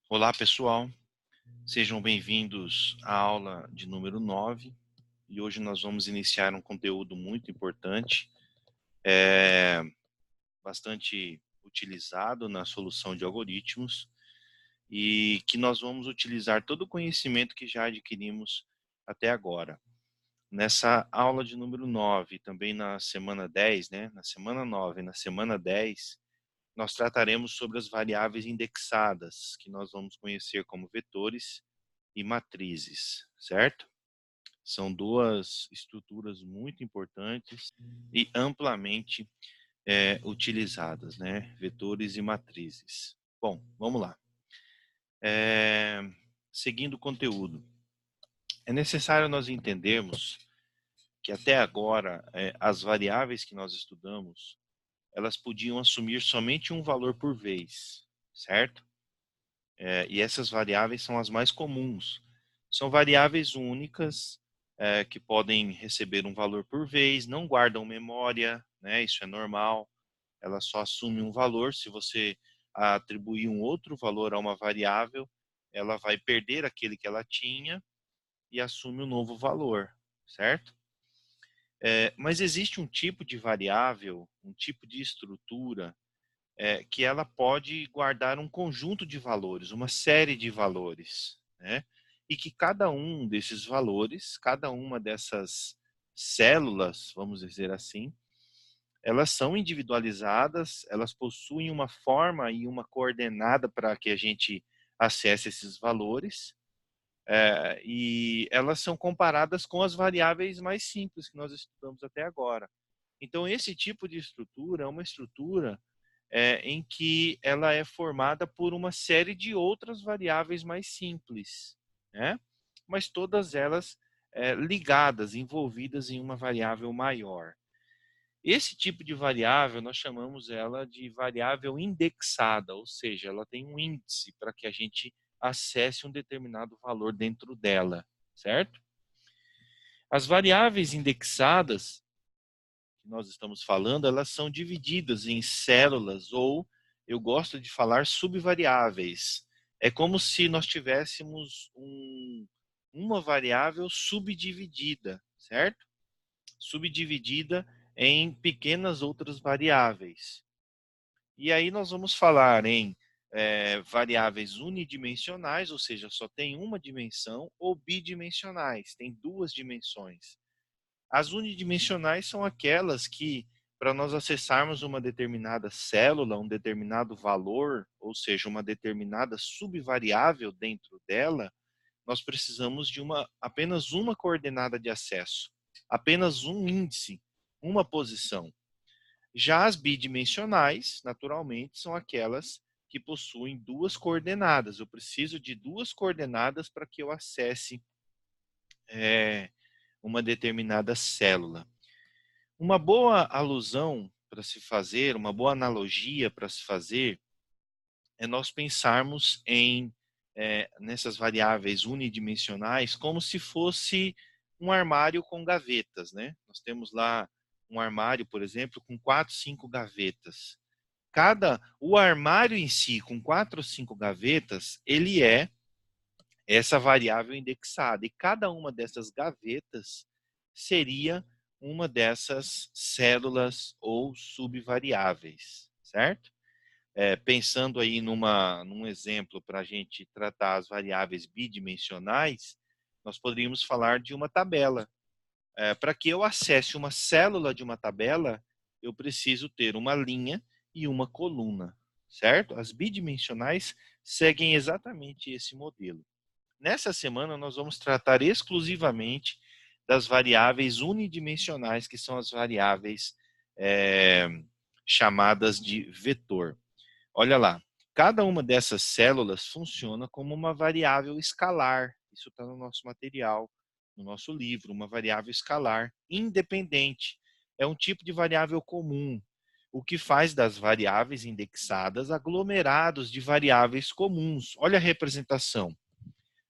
Olá, pessoal. Sejam bem-vindos à aula de número 9. E hoje nós vamos iniciar um conteúdo muito importante, bastante utilizado na solução de algoritmos e que nós vamos utilizar todo o conhecimento que já adquirimos até agora. Nessa aula de número 9, também na semana 10, né? Na semana 9 e na semana 10, nós trataremos sobre as variáveis indexadas, que nós vamos conhecer como vetores e matrizes, certo? São duas estruturas muito importantes e amplamente utilizadas, né? Vetores e matrizes. Bom, vamos lá. Seguindo o conteúdo, é necessário nós entendermos que até agora as variáveis que nós estudamos, elas podiam assumir somente um valor por vez, certo? E essas variáveis são as mais comuns. São variáveis únicas que podem receber um valor por vez, não guardam memória, né? Isso é normal. Ela só assume um valor. Se você atribuir um outro valor a uma variável, ela vai perder aquele que ela tinha e assume um novo valor, certo? Mas existe um tipo de variável, um tipo de estrutura que ela pode guardar um conjunto de valores, uma série de valores, né? E que cada um desses valores, cada uma dessas células, vamos dizer assim, elas são individualizadas, elas possuem uma forma e uma coordenada para que a gente acesse esses valores, e elas são comparadas com as variáveis mais simples que nós estudamos até agora. Então, esse tipo de estrutura é uma estrutura em que ela é formada por uma série de outras variáveis mais simples, né? Mas todas elas ligadas, envolvidas em uma variável maior. Esse tipo de variável, nós chamamos ela de variável indexada, ou seja, ela tem um índice para que a gente acesse um determinado valor dentro dela, certo? As variáveis indexadas que nós estamos falando, elas são divididas em células ou, eu gosto de falar, subvariáveis. É como se nós tivéssemos uma variável subdividida, certo? Subdividida em pequenas outras variáveis. E aí nós vamos falar em variáveis unidimensionais, ou seja, só tem uma dimensão, ou bidimensionais, tem duas dimensões. As unidimensionais são aquelas que, para nós acessarmos uma determinada célula, um determinado valor, ou seja, uma determinada subvariável dentro dela, nós precisamos de apenas uma coordenada de acesso, apenas um índice, uma posição. Já as bidimensionais, naturalmente, são aquelas que possuem duas coordenadas. Eu preciso de duas coordenadas para que eu acesse uma determinada célula. Uma boa alusão para se fazer, uma boa analogia para se fazer, é nós pensarmos nessas variáveis unidimensionais como se fosse um armário com gavetas, né? Nós temos lá um armário, por exemplo, com 4, 5 gavetas. O armário em si, com 4 ou 5 gavetas, ele é essa variável indexada. E cada uma dessas gavetas seria uma dessas células ou subvariáveis, certo? Pensando aí num exemplo para a gente tratar as variáveis bidimensionais, nós poderíamos falar de uma tabela. Para que eu acesse uma célula de uma tabela, eu preciso ter uma linha e uma coluna, certo? As bidimensionais seguem exatamente esse modelo. Nessa semana, nós vamos tratar exclusivamente das variáveis unidimensionais, que são as variáveis chamadas de vetor. Olha lá, cada uma dessas células funciona como uma variável escalar. Isso está no nosso material, no nosso livro, uma variável escalar independente. É um tipo de variável comum, o que faz das variáveis indexadas aglomerados de variáveis comuns. Olha a representação.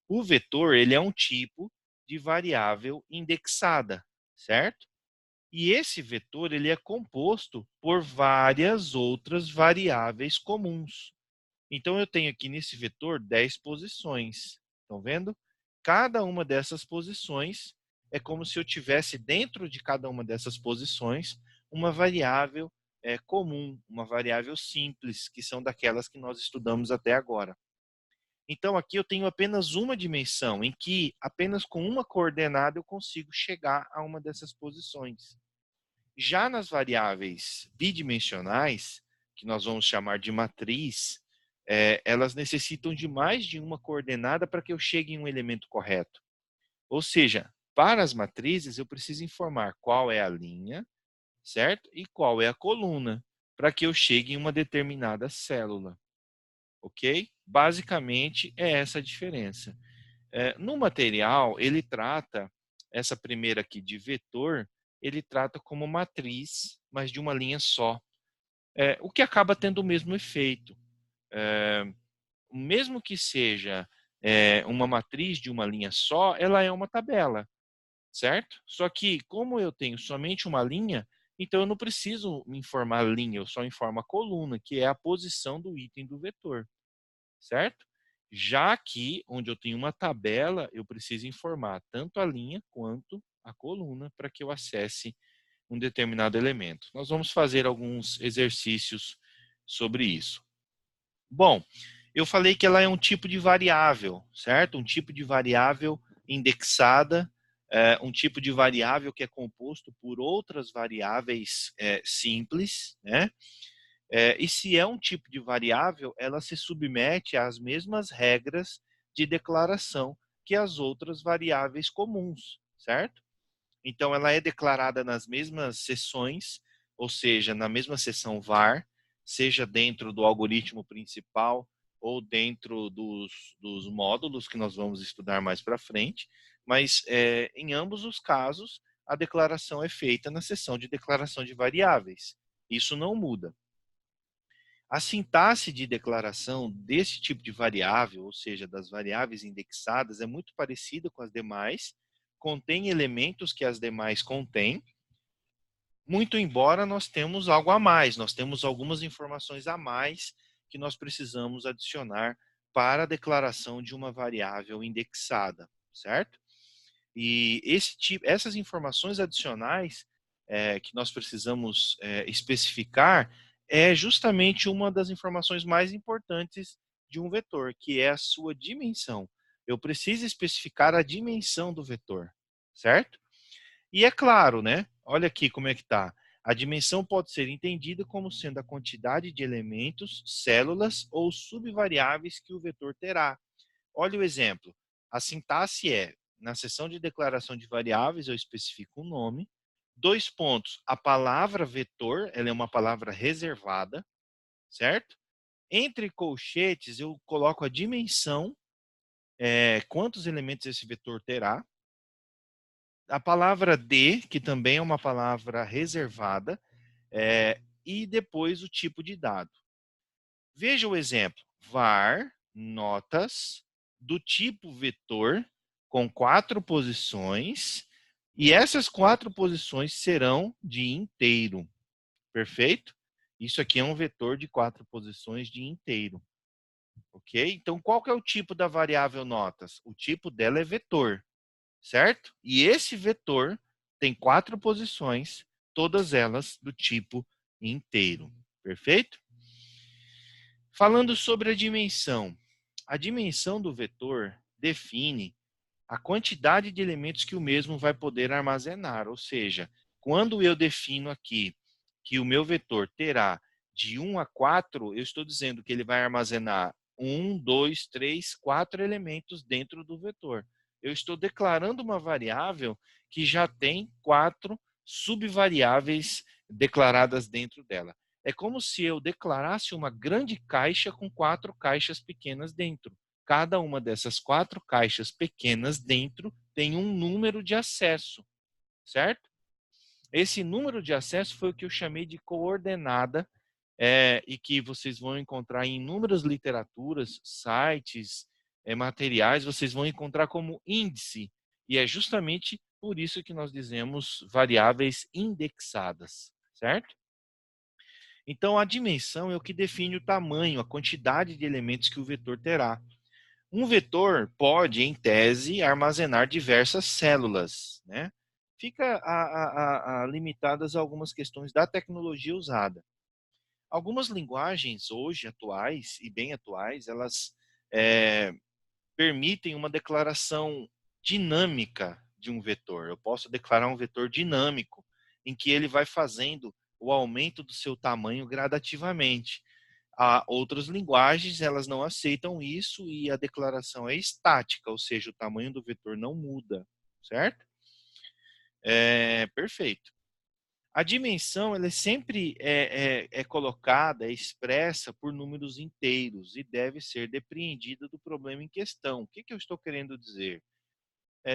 O vetor, ele é um tipo de variável indexada, certo? E esse vetor, ele é composto por várias outras variáveis comuns. Então, eu tenho aqui nesse vetor 10 posições. Estão vendo? Cada uma dessas posições é como se eu tivesse dentro de cada uma dessas posições uma variável comum, uma variável simples, que são daquelas que nós estudamos até agora. Então, aqui eu tenho apenas uma dimensão, em que apenas com uma coordenada eu consigo chegar a uma dessas posições. Já nas variáveis bidimensionais, que nós vamos chamar de matriz, elas necessitam de mais de uma coordenada para que eu chegue em um elemento correto. Ou seja, para as matrizes eu preciso informar qual é a linha, certo? E qual é a coluna, para que eu chegue em uma determinada célula. Ok? Basicamente é essa a diferença. No material, ele trata, essa primeira aqui de vetor, ele trata como matriz, mas de uma linha só. O que acaba tendo o mesmo efeito. Mesmo que seja uma matriz de uma linha só, ela é uma tabela, certo? Só que, como eu tenho somente uma linha, então eu não preciso me informar a linha, eu só informo a coluna, que é a posição do item do vetor, certo? Já aqui, onde eu tenho uma tabela, eu preciso informar tanto a linha quanto a coluna para que eu acesse um determinado elemento. Nós vamos fazer alguns exercícios sobre isso. Bom, eu falei que ela é um tipo de variável, certo? Um tipo de variável indexada, um tipo de variável que é composto por outras variáveis simples, né? E se é um tipo de variável, ela se submete às mesmas regras de declaração que as outras variáveis comuns, certo? Então, ela é declarada nas mesmas seções, ou seja, na mesma seção var, seja dentro do algoritmo principal ou dentro dos módulos que nós vamos estudar mais para frente, mas em ambos os casos, a declaração é feita na seção de declaração de variáveis. Isso não muda. A sintaxe de declaração desse tipo de variável, ou seja, das variáveis indexadas, é muito parecida com as demais, contém elementos que as demais contêm, muito embora nós temos algo a mais, nós temos algumas informações a mais que nós precisamos adicionar para a declaração de uma variável indexada, certo? E essas informações adicionais que nós precisamos especificar é justamente uma das informações mais importantes de um vetor, que é a sua dimensão. Eu preciso especificar a dimensão do vetor, certo? E é claro, né? Olha aqui como é que está. A dimensão pode ser entendida como sendo a quantidade de elementos, células ou subvariáveis que o vetor terá. Olha o exemplo. A sintaxe é, na seção de declaração de variáveis, eu especifico um nome. 2 pontos. A palavra vetor, ela é uma palavra reservada, certo? Entre colchetes, eu coloco a dimensão, quantos elementos esse vetor terá. A palavra de, que também é uma palavra reservada, e depois o tipo de dado. Veja o exemplo. Var, notas, do tipo vetor, com 4 posições, e essas 4 posições serão de inteiro. Perfeito? Isso aqui é um vetor de 4 posições de inteiro. Ok? Então, qual que é o tipo da variável notas? O tipo dela é vetor, certo? E esse vetor tem 4 posições, todas elas do tipo inteiro. Perfeito? Falando sobre a dimensão do vetor define a quantidade de elementos que o mesmo vai poder armazenar, ou seja, quando eu defino aqui que o meu vetor terá de 1 a 4, eu estou dizendo que ele vai armazenar 1, 2, 3, 4 elementos dentro do vetor. Eu estou declarando uma variável que já tem 4 subvariáveis declaradas dentro dela. É como se eu declarasse uma grande caixa com 4 caixas pequenas dentro. Cada uma dessas 4 caixas pequenas dentro tem um número de acesso, certo? Esse número de acesso foi o que eu chamei de coordenada, e que vocês vão encontrar em inúmeras literaturas, sites, materiais, vocês vão encontrar como índice. E é justamente por isso que nós dizemos variáveis indexadas, certo? Então, a dimensão é o que define o tamanho, a quantidade de elementos que o vetor terá. Um vetor pode, em tese, armazenar diversas células, né? Fica limitadas a algumas questões da tecnologia usada. Algumas linguagens hoje atuais e bem atuais, elas é, permitem uma declaração dinâmica de um vetor. Eu posso declarar um vetor dinâmico, em que ele vai fazendo o aumento do seu tamanho gradativamente. Há outras linguagens, elas não aceitam isso e a declaração é estática, ou seja, o tamanho do vetor não muda, certo? Perfeito. A dimensão ela sempre é colocada, é expressa por números inteiros e deve ser depreendida do problema em questão. O que eu estou querendo dizer?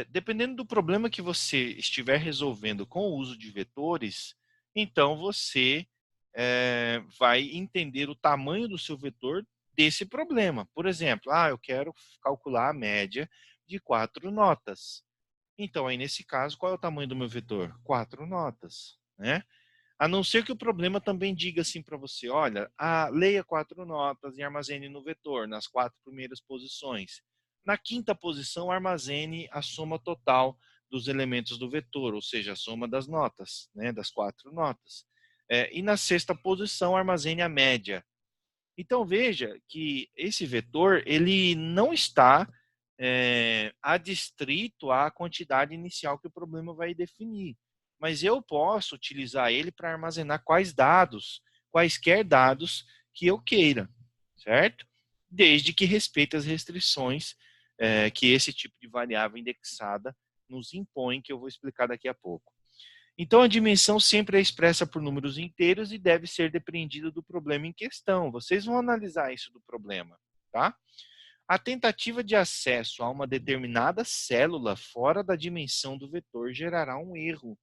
Dependendo do problema que você estiver resolvendo com o uso de vetores, então você vai entender o tamanho do seu vetor desse problema. Por exemplo, eu quero calcular a média de 4 notas. Então, aí nesse caso, qual é o tamanho do meu vetor? 4 notas, né? A não ser que o problema também diga assim para você, olha, leia 4 notas e armazene no vetor, nas 4 primeiras posições. Na quinta posição, armazene a soma total dos elementos do vetor, ou seja, a soma das notas, né, das 4 notas. E na sexta posição, armazene a média. Então, veja que esse vetor ele não está adstrito à quantidade inicial que o problema vai definir. Mas eu posso utilizar ele para armazenar quaisquer dados que eu queira, certo? Desde que respeite as restrições que esse tipo de variável indexada nos impõe, que eu vou explicar daqui a pouco. Então, a dimensão sempre é expressa por números inteiros e deve ser depreendida do problema em questão. Vocês vão analisar isso do problema, tá? A tentativa de acesso a uma determinada célula fora da dimensão do vetor gerará um erro,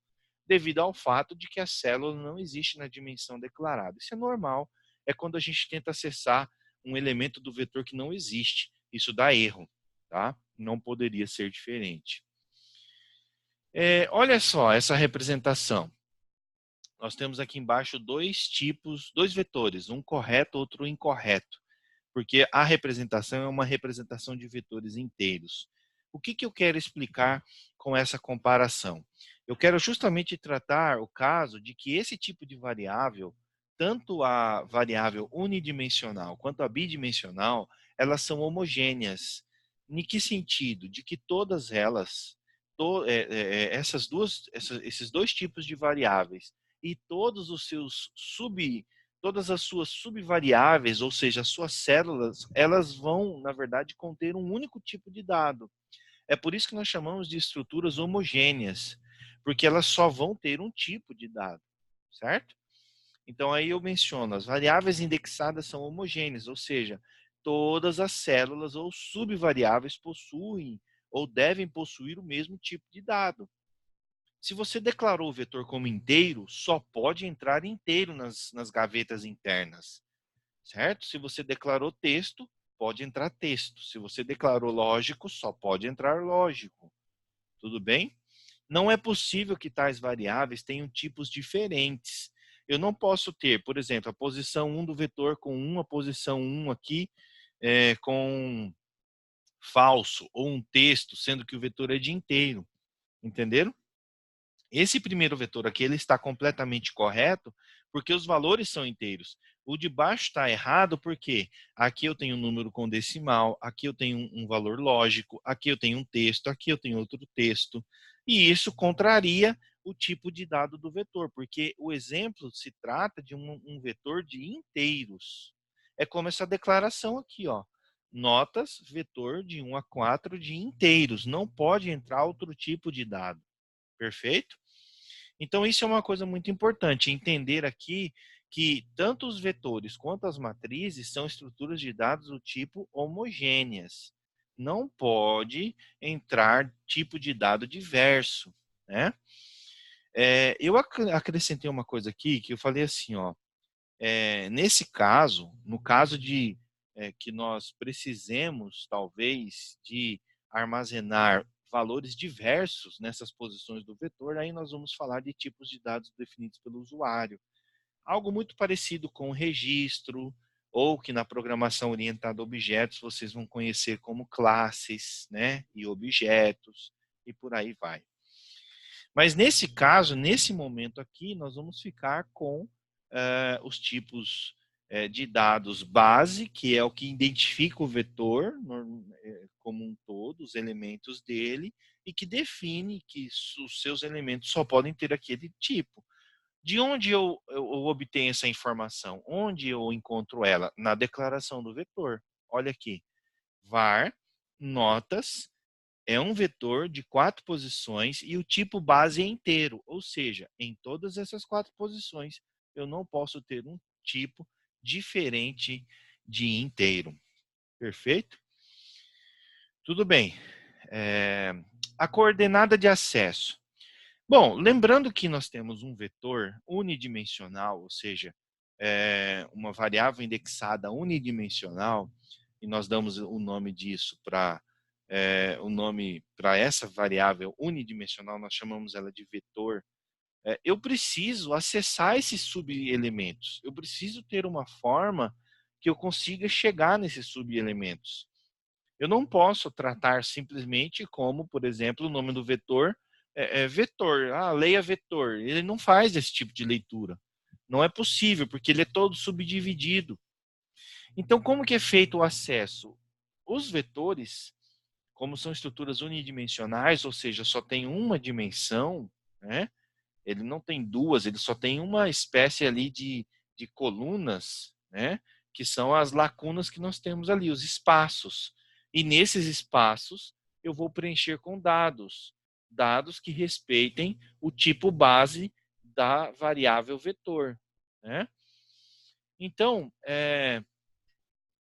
devido ao fato de que a célula não existe na dimensão declarada. Isso é normal, é quando a gente tenta acessar um elemento do vetor que não existe. Isso dá erro, tá? Não poderia ser diferente. Olha só essa representação. Nós temos aqui embaixo dois vetores, um correto, outro incorreto, porque a representação é uma representação de vetores inteiros. O que eu quero explicar com essa comparação? Eu quero justamente tratar o caso de que esse tipo de variável, tanto a variável unidimensional quanto a bidimensional, elas são homogêneas. Em que sentido? De que todas elas, esses dois tipos de variáveis e todas as suas subvariáveis, ou seja, as suas células, elas vão, na verdade, conter um único tipo de dado. É por isso que nós chamamos de estruturas homogêneas, porque elas só vão ter um tipo de dado, certo? Então aí eu menciono, as variáveis indexadas são homogêneas, ou seja, todas as células ou subvariáveis possuem ou devem possuir o mesmo tipo de dado. Se você declarou o vetor como inteiro, só pode entrar inteiro nas gavetas internas, certo? Se você declarou texto, pode entrar texto. Se você declarou lógico, só pode entrar lógico. Tudo bem? Não é possível que tais variáveis tenham tipos diferentes. Eu não posso ter, por exemplo, a posição 1 do vetor com 1, a posição 1 aqui com falso, ou um texto, sendo que o vetor é de inteiro. Entenderam? Esse primeiro vetor aqui ele está completamente correto porque os valores são inteiros. O de baixo está errado porque aqui eu tenho um número com decimal, aqui eu tenho um valor lógico, aqui eu tenho um texto, aqui eu tenho outro texto. E isso contraria o tipo de dado do vetor, porque o exemplo se trata de um vetor de inteiros. É como essa declaração aqui, ó. Notas, vetor de 1 a 4 de inteiros. Não pode entrar outro tipo de dado. Perfeito? Então, isso é uma coisa muito importante, entender aqui que tanto os vetores quanto as matrizes são estruturas de dados do tipo homogêneas. Não pode entrar tipo de dado diverso, né? Eu acrescentei uma coisa aqui que eu falei assim, ó, nesse caso, no caso de que nós precisemos, talvez, de armazenar valores diversos nessas posições do vetor, aí nós vamos falar de tipos de dados definidos pelo usuário. Algo muito parecido com o registro, ou que na programação orientada a objetos vocês vão conhecer como classes, né, e objetos, e por aí vai. Mas nesse caso, nesse momento aqui, nós vamos ficar com os tipos de dados base, que é o que identifica o vetor como um todo, os elementos dele, e que define que os seus elementos só podem ter aquele tipo. De onde eu obtenho essa informação? Onde eu encontro ela? Na declaração do vetor. Olha aqui. Var notas é um vetor de 4 posições e o tipo base é inteiro. Ou seja, em todas essas 4 posições, eu não posso ter um tipo diferente de inteiro. Perfeito? Tudo bem. A coordenada de acesso. Bom, lembrando que nós temos um vetor unidimensional, ou seja, uma variável indexada unidimensional, e nós damos o nome disso para o nome para essa variável unidimensional, nós chamamos ela de vetor. Eu preciso acessar esses subelementos. Eu preciso ter uma forma que eu consiga chegar nesses subelementos. Eu não posso tratar simplesmente como, por exemplo, o nome do vetor vetor. Leia vetor. Ele não faz esse tipo de leitura. Não é possível, porque ele é todo subdividido. Então, como que é feito o acesso? Os vetores, como são estruturas unidimensionais, ou seja, só tem uma dimensão, né? Ele não tem duas, ele só tem uma espécie ali de colunas, né? Que são as lacunas que nós temos ali, os espaços. E nesses espaços eu vou preencher com dados, dados que respeitem o tipo base da variável vetor, né? Então,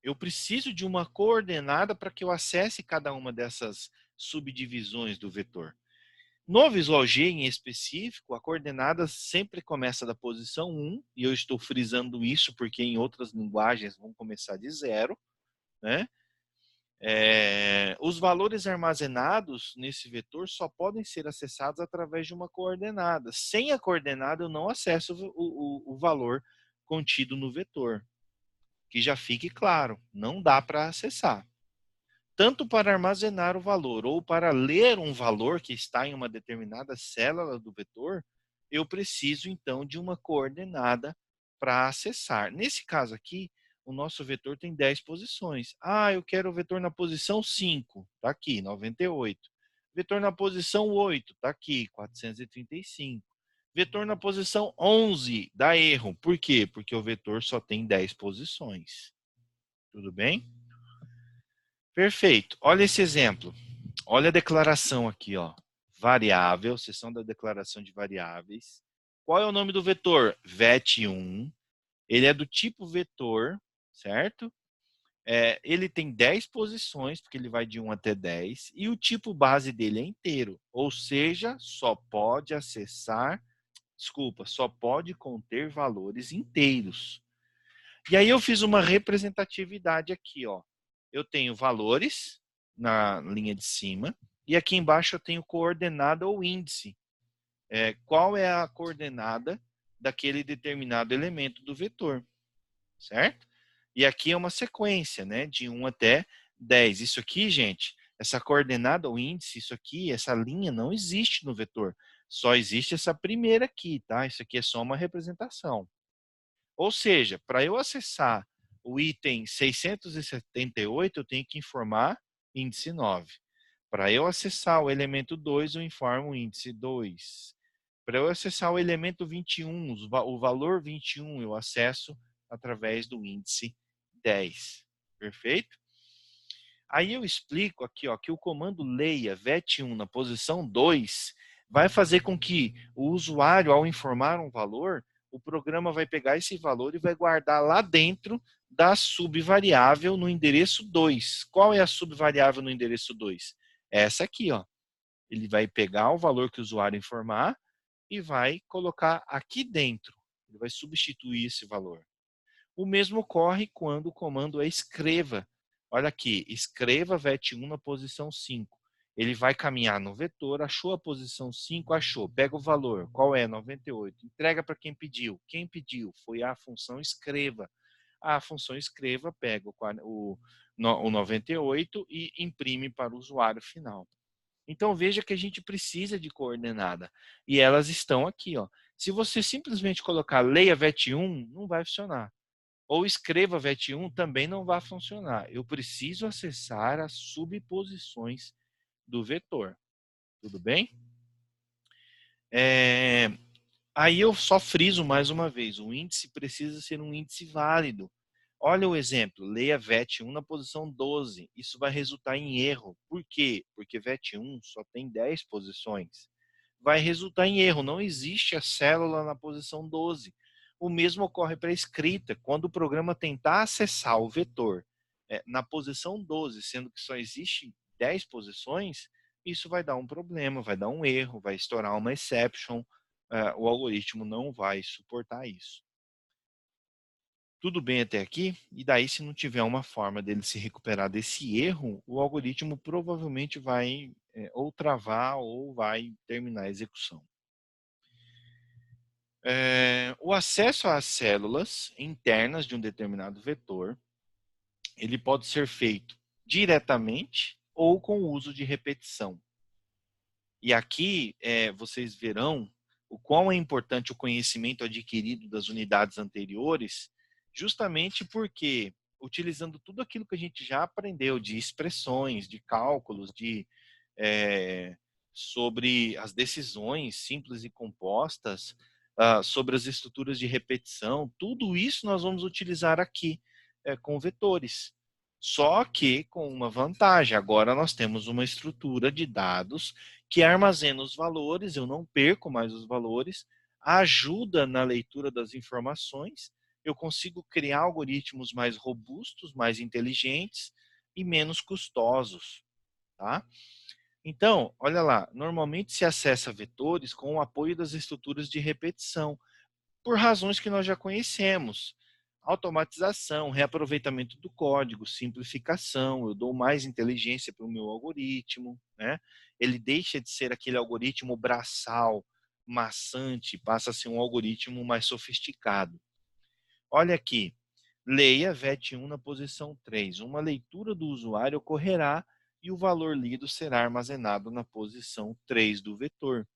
eu preciso de uma coordenada para que eu acesse cada uma dessas subdivisões do vetor. No Visual G, em específico, a coordenada sempre começa da posição 1, e eu estou frisando isso porque em outras linguagens vão começar de 0, né? Os valores armazenados nesse vetor só podem ser acessados através de uma coordenada. Sem a coordenada, eu não acesso o valor contido no vetor. Que já fique claro, não dá para acessar. Tanto para armazenar o valor ou para ler um valor que está em uma determinada célula do vetor, eu preciso então de uma coordenada para acessar. Nesse caso aqui, o nosso vetor tem 10 posições. Eu quero o vetor na posição 5, está aqui, 98. Vetor na posição 8, está aqui, 435. Vetor na posição 11, dá erro. Por quê? Porque o vetor só tem 10 posições. Tudo bem? Perfeito. Olha esse exemplo. Olha a declaração aqui, ó. Variável, seção da declaração de variáveis. Qual é o nome do vetor? vet1. Ele é do tipo vetor, certo? Ele tem 10 posições, porque ele vai de 1 até 10, e o tipo base dele é inteiro, ou seja, só pode conter valores inteiros. E aí eu fiz uma representatividade aqui, ó. Eu tenho valores na linha de cima e aqui embaixo eu tenho coordenada ou índice. Qual é a coordenada daquele determinado elemento do vetor, certo? E aqui é uma sequência, né, de 1 até 10. Isso aqui, gente, essa coordenada ou índice, isso aqui, essa linha não existe no vetor. Só existe essa primeira aqui, tá? Isso aqui é só uma representação. Ou seja, para eu acessar o item 678, eu tenho que informar índice 9. Para eu acessar o elemento 2, eu informo o índice 2. Para eu acessar o elemento 21, o valor 21, eu acesso através do índice 10. Perfeito? Aí eu explico aqui, ó, que o comando leia vet1 na posição 2 vai fazer com que o usuário, ao informar um valor, o programa vai pegar esse valor e vai guardar lá dentro da subvariável no endereço 2. Qual é a subvariável no endereço 2? Essa aqui, ó. Ele vai pegar o valor que o usuário informar e vai colocar aqui dentro. Ele vai substituir esse valor. O mesmo ocorre quando o comando é escreva. Olha aqui, escreva vet1 na posição 5. Ele vai caminhar no vetor, achou a posição 5, achou, pega o valor, qual é? 98. Entrega para quem pediu. Quem pediu foi a função escreva. A função escreva pega o 98 e imprime para o usuário final. Então veja que a gente precisa de coordenada. E elas estão aqui. Ó. Se você simplesmente colocar leia VET1, não vai funcionar. Ou escreva VET1, também não vai funcionar. Eu preciso acessar as subposições do vetor. Tudo bem? Aí eu só friso mais uma vez. O índice precisa ser um índice válido. Olha o exemplo. Leia VET1 na posição 12. Isso vai resultar em erro. Por quê? Porque VET1 só tem 10 posições. Vai resultar em erro. Não existe a célula na posição 12. O mesmo ocorre para a escrita. Quando o programa tentar acessar o vetor na posição 12, sendo que só existe 10 posições, isso vai dar um problema, vai dar um erro, vai estourar uma exception. O algoritmo não vai suportar isso. Tudo bem até aqui? E daí, se não tiver uma forma dele se recuperar desse erro, o algoritmo provavelmente vai ou travar ou vai terminar a execução. O acesso às células internas de um determinado vetor, ele pode ser feito diretamente ou com o uso de repetição. E aqui vocês verão o quão é importante o conhecimento adquirido das unidades anteriores, justamente porque, utilizando tudo aquilo que a gente já aprendeu de expressões, de cálculos, sobre as decisões simples e compostas, sobre as estruturas de repetição, tudo isso nós vamos utilizar aqui com vetores. Só que com uma vantagem, agora nós temos uma estrutura de dados que armazena os valores, eu não perco mais os valores, ajuda na leitura das informações, eu consigo criar algoritmos mais robustos, mais inteligentes e menos custosos. Tá? Então, olha lá, normalmente se acessa vetores com o apoio das estruturas de repetição, por razões que nós já conhecemos. Automatização, reaproveitamento do código, simplificação, eu dou mais inteligência para o meu algoritmo, né? Ele deixa de ser aquele algoritmo braçal, maçante, passa a ser um algoritmo mais sofisticado. Olha aqui, leia VET1 na posição 3. Uma leitura do usuário ocorrerá e o valor lido será armazenado na posição 3 do vetor.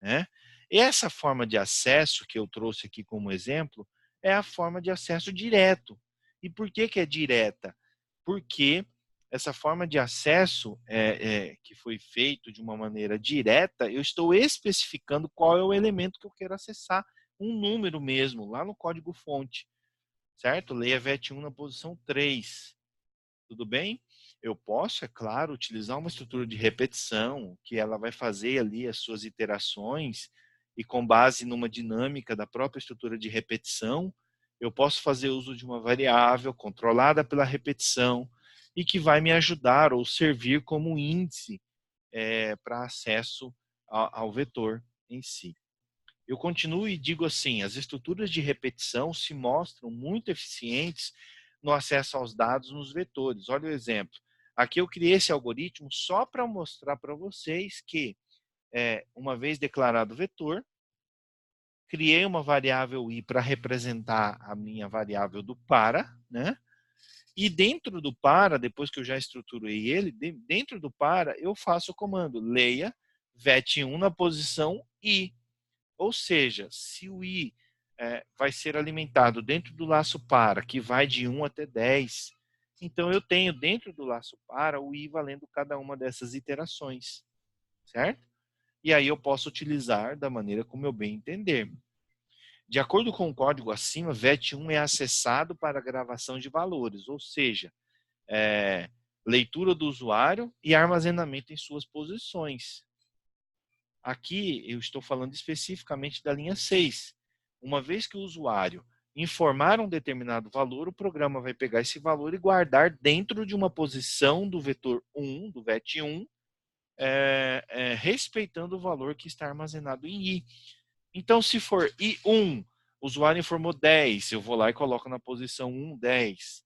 Né? E essa forma de acesso que eu trouxe aqui como exemplo é a forma de acesso direto. E por que é direta? Porque essa forma de acesso que foi feito de uma maneira direta, eu estou especificando qual é o elemento que eu quero acessar, um número mesmo, lá no código-fonte. Certo? Leia VET1 na posição 3. Tudo bem? Eu posso, é claro, utilizar uma estrutura de repetição, que ela vai fazer ali as suas iterações, e com base numa dinâmica da própria estrutura de repetição, eu posso fazer uso de uma variável controlada pela repetição e que vai me ajudar ou servir como índice para acesso ao vetor em si. Eu continuo e digo assim, as estruturas de repetição se mostram muito eficientes no acesso aos dados nos vetores. Olha o exemplo. Aqui eu criei esse algoritmo só para mostrar para vocês que, uma vez declarado o vetor, criei uma variável i para representar a minha variável do para, né? E dentro do para, depois que eu já estruturei ele, dentro do para, eu faço o comando leia vet1 na posição i. Ou seja, se o i vai ser alimentado dentro do laço para, que vai de 1 até 10, então eu tenho dentro do laço para o i valendo cada uma dessas iterações, certo? E aí eu posso utilizar da maneira como eu bem entender. De acordo com o código acima, VET1 é acessado para gravação de valores, ou seja, leitura do usuário e armazenamento em suas posições. Aqui eu estou falando especificamente da linha 6. Uma vez que o usuário informar um determinado valor, o programa vai pegar esse valor e guardar dentro de uma posição do vetor 1, do VET1, respeitando o valor que está armazenado em i. Então, se for i1, o usuário informou 10, eu vou lá e coloco na posição 1, 10.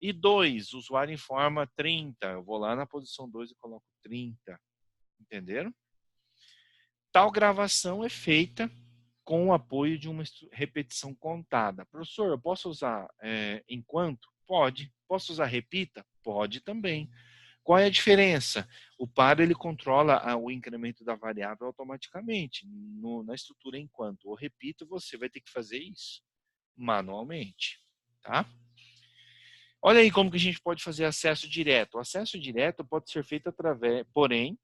E 2, o usuário informa 30. Eu vou lá na posição 2 e coloco 30. Entenderam? Tal gravação é feita com o apoio de uma repetição contada. Professor, eu posso usar enquanto? Pode. Posso usar repita? Pode também. Qual é a diferença? O par ele controla o incremento da variável automaticamente. Na estrutura enquanto ou repita, você vai ter que fazer isso manualmente. Tá? Olha aí como que a gente pode fazer acesso direto. O acesso direto pode ser feito através, porém,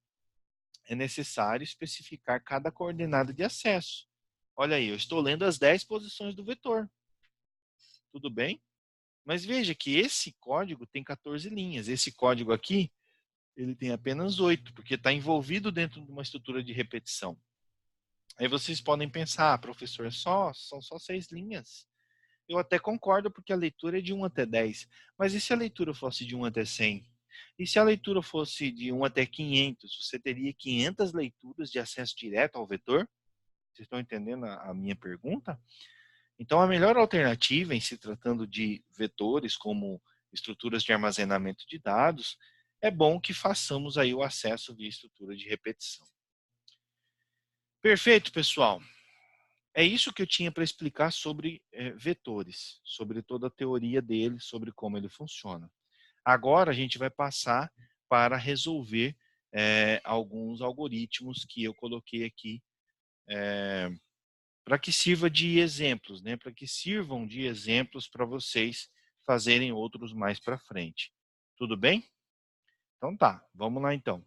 é necessário especificar cada coordenada de acesso. Olha aí, eu estou lendo as 10 posições do vetor. Tudo bem? Mas veja que esse código tem 14 linhas. Esse código aqui, ele tem apenas 8, porque está envolvido dentro de uma estrutura de repetição. Aí vocês podem pensar, professor, são só 6 linhas. Eu até concordo, porque a leitura é de 1 até 10. Mas e se a leitura fosse de 1 até 100? E se a leitura fosse de 1 até 500? Você teria 500 leituras de acesso direto ao vetor? Vocês estão entendendo a minha pergunta? Então, a melhor alternativa, em se tratando de vetores como estruturas de armazenamento de dados, é bom que façamos aí o acesso via estrutura de repetição. Perfeito, pessoal. É isso que eu tinha para explicar sobre vetores, sobre toda a teoria dele, sobre como ele funciona. Agora a gente vai passar para resolver alguns algoritmos que eu coloquei aqui para que sirva de exemplos, né? Para que sirvam de exemplos para vocês fazerem outros mais para frente. Tudo bem? Então tá, vamos lá então.